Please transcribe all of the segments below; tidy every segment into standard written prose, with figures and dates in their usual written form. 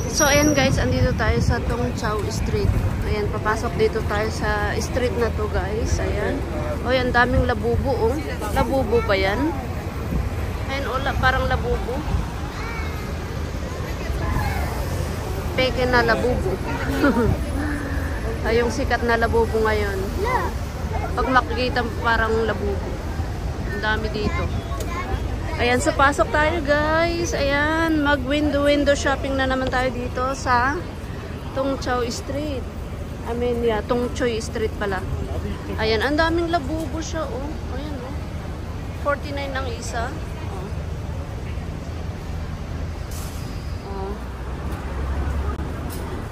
So, ayan guys, andito tayo sa Tung Chau Street. Ayan, papasok dito tayo sa street na to guys. Ayan. O, yan, daming labubo, oh. Labubo ba yan? Ayan, o, parang labubo. Peke na labubo. Ay, yung sikat na labubo ngayon. Pag makikita parang labubo. Ang dami dito. Ayan, so pasok tayo guys. Ayan, mag window shopping na naman tayo dito sa Tung Chau Street. I mean, yeah, Tung Choy Street pala. Ayan, ang daming labubo siya, oh. Ayan, oh. 49 ang isa. Oh. Oh.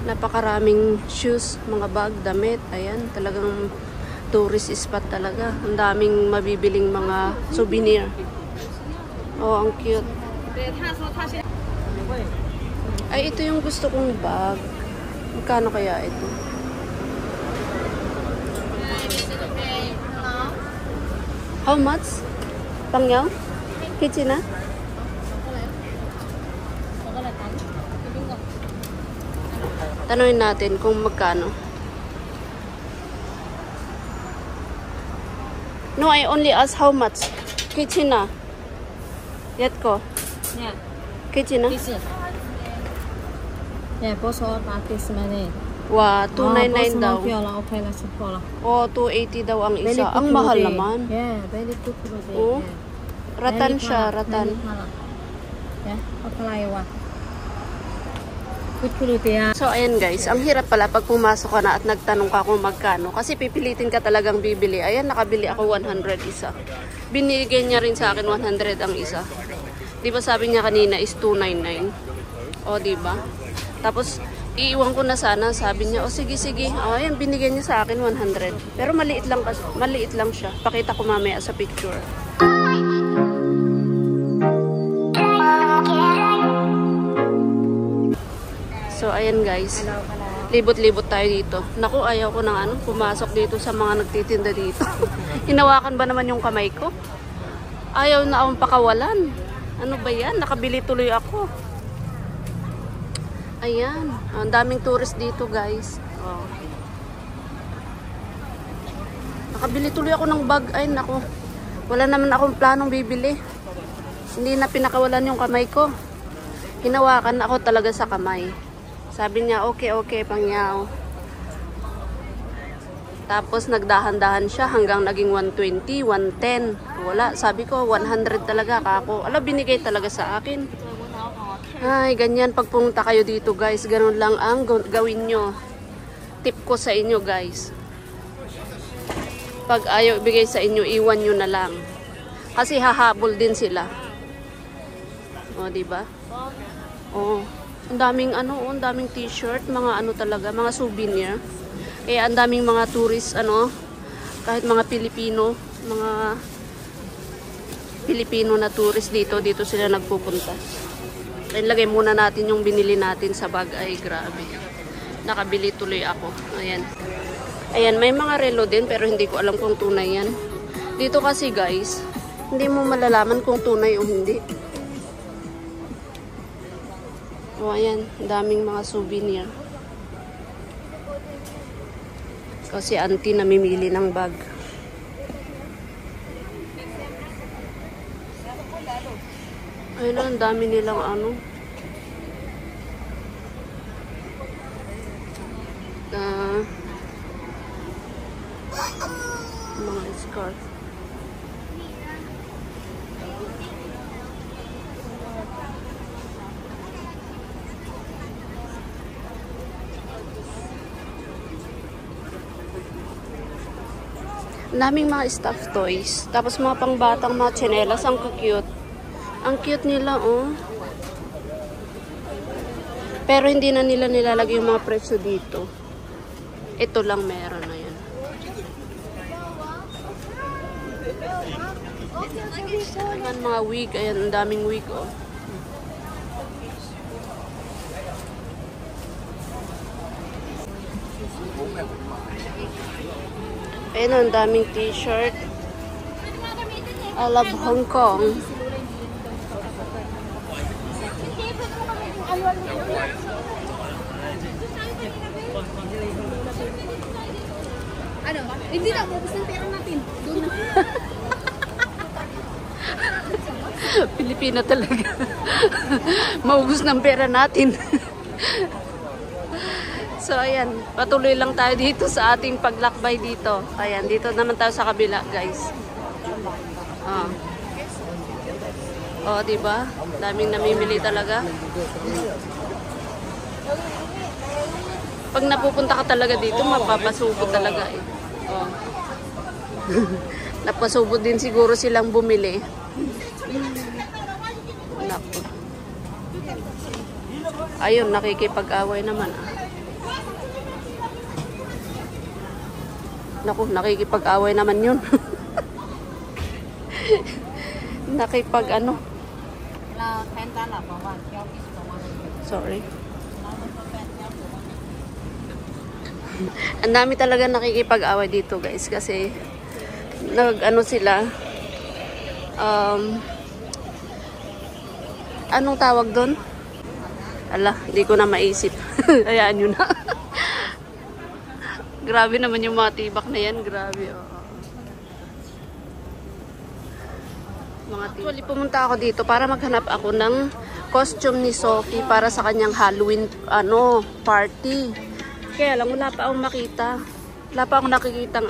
Napakaraming shoes, mga bag, damit. Ayan, talagang tourist spot talaga. Ang daming mabibiling mga souvenir. Oh, ang cute. Ay, ito yung gusto kong bag. Magkano kaya ito? How much? Pangyaw? Kitchen na? Tanungin natin kung magkano. No, I only ask how much. Kitchen na? Yat ko? Yeah. Kitchen na? Kitchen. Yeah, boss all artist money. Wow, 299 daw. Okay na sa pola. Oh, 280 daw ang isa. Ang mahal naman. Yeah, very good product. Oh. Ratan siya, ratan. Yeah, okay wa. Good product. So, ayan guys, ang hirap pala pag pumasok ka na at nagtanong ka kung magkano. Kasi pipilitin ka talagang bibili. Ayan, nakabili ako 100 isa. Binigay niya rin sa akin 100 ang isa. Di ba sabi niya kanina is 299? O, di ba? Tapos, iiwan ko na sana. Sabi niya, o sige, sige. O, ayan, binigay niya sa akin 100. Pero maliit lang siya. Pakita ko mamaya sa picture. So, ayan guys. Libot-libot tayo dito. Naku, ayaw ko ng pumasok dito sa mga nagtitinda dito. Hinawakan ba naman yung kamay ko? Ayaw na akong pakawalan. Ano ba yan? Nakabili tuloy ako. Ayan. Ang daming tourist dito guys. Oh. Nakabili tuloy ako ng bag. Ay, naku. Wala naman akong planong bibili. Hindi na pinakawalan yung kamay ko. Hinawakan ako talaga sa kamay. Sabi niya, okay, pangyaw. Tapos nagdahan-dahan siya hanggang naging 120, 110. Wala, sabi ko 100 talaga kako. Ala, binigay talaga sa akin. Ay, ganyan pag pumunta kayo dito guys. Ganun lang ang gawin nyo. Tip ko sa inyo guys. Pag ayaw ibigay sa inyo, iwan nyo na lang. Kasi hahabol din sila. O, diba? O. Ang daming ang daming t-shirt, mga talaga, mga souvenir. Eh, ang daming mga tourist, kahit mga Pilipino na tourist dito sila nagpupunta. Ilagay muna natin yung binili natin sa bag. Ay, grabe. Nakabili tuloy ako. Ayan. Ayan, may mga relo din, pero hindi ko alam kung tunay yan. Dito kasi, guys, hindi mo malalaman kung tunay o hindi. O, ayan, daming mga souvenir. Kasi auntie namimili ng bag. Ayun, ang dami nilang mga scarf. Ang daming mga stuffed toys. Tapos mga pangbatang mga tsinelas. Ang cute. Ang cute nila, oh. Pero hindi na nila nilalagay yung mga presyo dito. Ito lang meron na yan. Ayan, mga wig. Ayan, ang daming wig, oh. Ayan, ang daming t-shirt. I love Hong Kong. Ano? Hindi na, focus ng pera natin. Doon na. Pilipina talaga. Maubos ng pera natin. So, ayan. Patuloy lang tayo dito sa ating paglakbay dito. Ayan, dito naman tayo sa kabila, guys. Oh, diba? Daming namimili talaga. Pag napupunta ka talaga dito, mapapasubod talaga eh. Oh. Napasubod din siguro silang bumili. Naku. Ayun, nakikipag-away naman ah. Naku, nakikipag-away naman yun. Nakipag ano. Sorry. Ang dami talaga nakikipag-away dito guys kasi nag-ano sila anong tawag doon? Ala, hindi ko na maisip. Hayaan nyo na. Grabe naman yung mga tibak na yan. Grabe. Mga tibak. Actually, pumunta ako dito para maghanap ako ng costume ni Sophie para sa kanyang Halloween party. Kaya lang, wala pa akong makita. Wala pa akong nakikitang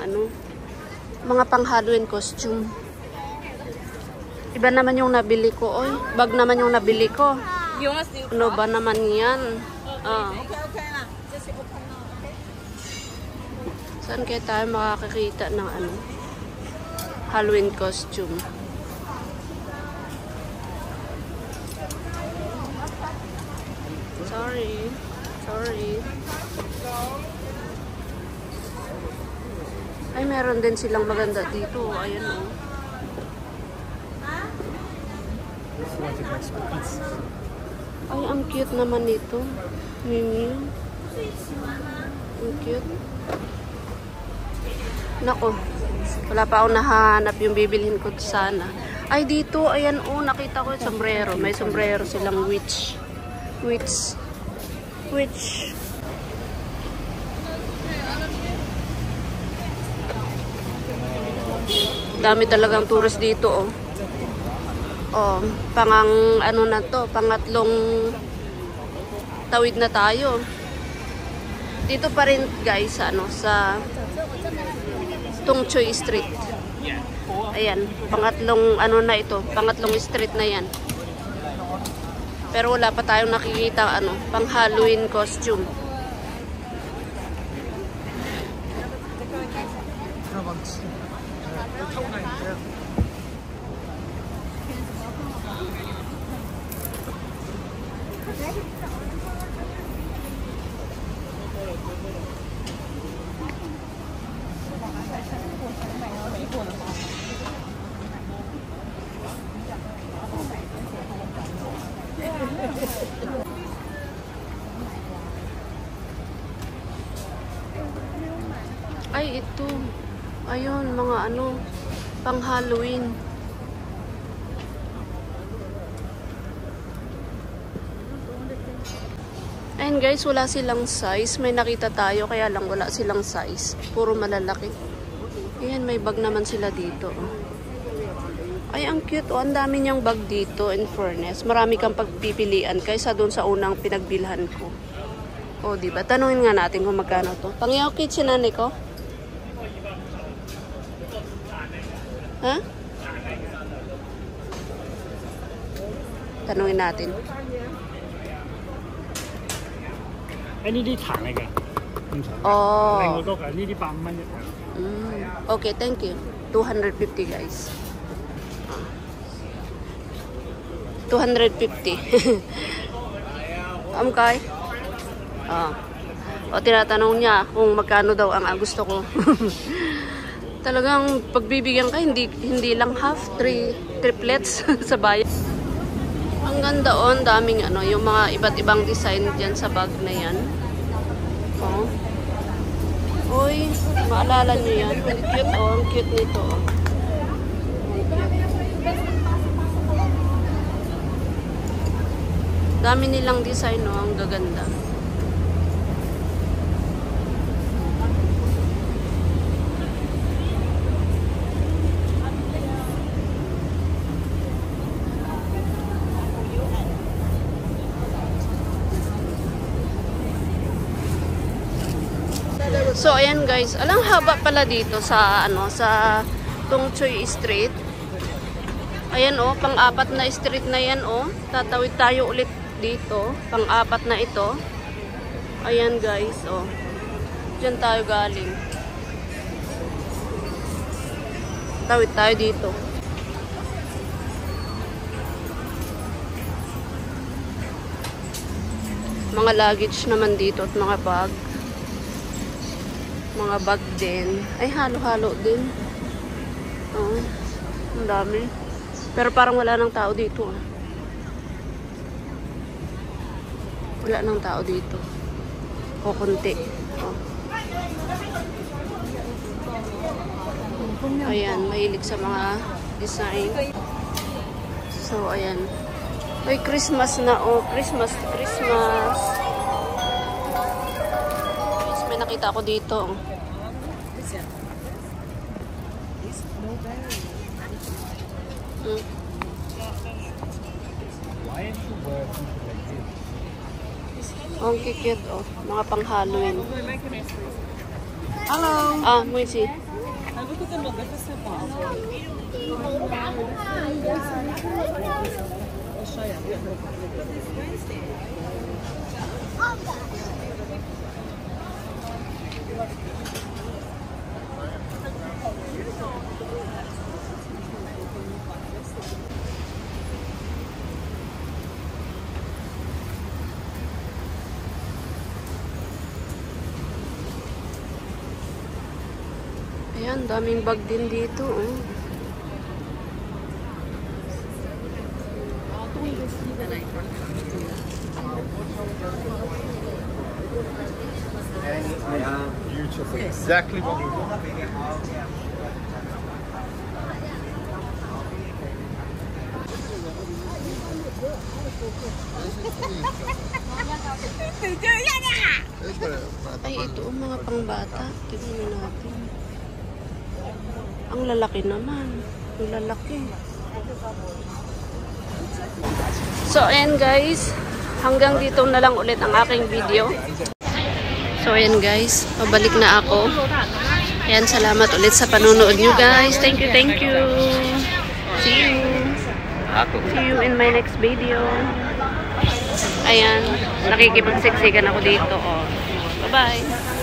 mga pang Halloween costume. Iba naman yung nabili ko. Oy, bag naman yung nabili ko. Ano ba naman yan? Saan kaya tayo makakakita ng Halloween costume? Sorry. Ay, meron din silang maganda dito. Ayan o. Ay, ang cute naman nito. Mimi. Ang cute. Nako. Wala pa akong nahanap yung bibilhin ko sana. Ay, dito. Ayan o. Nakita ko yung sombrero. May sombrero silang witch. Dami talagang tourist dito oh. Oh, pangatlong tawid na tayo. Dito pa rin guys sa Tung Choy Street. Ayan, pangatlong pangatlong street na yan. Pero wala pa tayong nakikita pang Halloween costume. Ay, ito. Ayun, mga pang Halloween. Ayun guys, wala silang size. May nakita tayo, kaya lang wala silang size. Puro malalaki. Ayan, may bag naman sila dito. Ay, ang cute. Ang dami niyang bag dito, in fairness. Marami kang pagpipilian kaysa doon sa unang pinagbilhan ko. O, diba? Tanungin nga natin kung magkano to. Pangyaw kitchen, nanay ko? Ha? Tanungin natin. Oh. Okay, thank you. 250 guys. 250. Amkay. O, tinatanong niya kung magkano daw ang gusto ko. Talagang pagbibigyan ka, hindi lang half, triplets sa bayan. Ang ganda daming yung mga iba't ibang design dyan sa bag na yan. Oh. Uy, maalala nyo yan. Ang cute ang cute nito. Dami nilang design ang gaganda. So, ayan guys. Alang haba pala dito sa, ano, sa Tung Choy Street. Ayan oh, pang-apat na street na yan oh. Tatawid tayo ulit dito. Pang-apat na ito. Ayan guys oh. Diyan tayo galing. Tawid tayo dito. Mga luggage naman dito at mga bag. Mga bag din. Ay, halo-halo din. Oo. Ang dami. Pero parang wala nang tao dito. Ah. Wala nang tao dito. O, konti. Oh. Ayan, mahilig sa mga design. So, ayan. Ay, Christmas na. Oh, Christmas. Christmas. Yes, may nakita ako dito. Oh, ang kikit, oh. Mga pang-Halloween. Hello. Ah, Muisi. Ayan, daming bag din dito. Oh. Yeah, beautiful. Exactly what we want. Ay, ito ang mga pangbata. Tignan natin. Ang lalaki naman. Ang lalaki. So, ayan guys. Hanggang dito na lang ulit ang aking video. So, ayan guys. Pabalik na ako. Ayan, salamat ulit sa panunood nyo guys. Thank you, thank you. See you. See you in my next video. Ayan. Nakikipagsiksikan ako dito. Oh. Bye-bye.